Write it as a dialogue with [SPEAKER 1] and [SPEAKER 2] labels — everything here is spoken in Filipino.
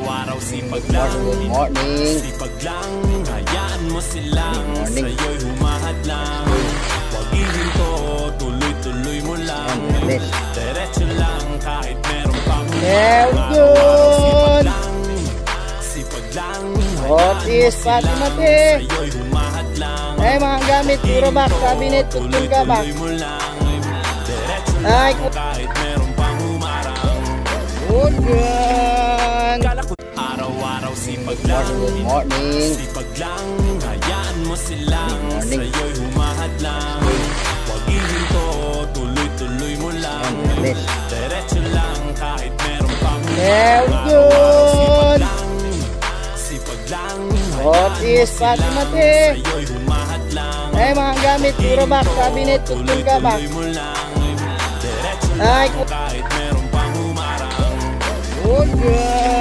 [SPEAKER 1] Araw-araw sipag lang,
[SPEAKER 2] Good morning.
[SPEAKER 1] sipag lang, hayaan mo silang sa'yo'y humahad lang. Huwag ihinto, tuloy-tuloy mo lang, diretso lang kahit meron pang
[SPEAKER 2] good.
[SPEAKER 1] Sipag lang,
[SPEAKER 2] Otis, pati mati.
[SPEAKER 1] sa'yo'y humahad lang.
[SPEAKER 2] Eh, mga gamit, puro back, cabinet, tutun ka back.
[SPEAKER 1] Tuloy mo lang, diretso
[SPEAKER 2] Ay,
[SPEAKER 1] lang kahit meron pang humarang.
[SPEAKER 2] good gun.
[SPEAKER 1] Araw-araw sipag lang,
[SPEAKER 2] Good morning.
[SPEAKER 1] sipag lang, hayaan mo silang sa'yo'y humahad lang. Huwag ihinto, tuloy-tuloy mo lang, diretso lang kahit meron pang
[SPEAKER 2] good.
[SPEAKER 1] sipag lang,
[SPEAKER 2] Otis, pati mati.
[SPEAKER 1] sa'yo'y humahad lang.
[SPEAKER 2] Eh, mga gamit, puro back, cabinet, tutun ka back.
[SPEAKER 1] Tuloy mo lang, diretso
[SPEAKER 2] Ay,
[SPEAKER 1] lang kahit meron pang humarang.
[SPEAKER 2] good gun.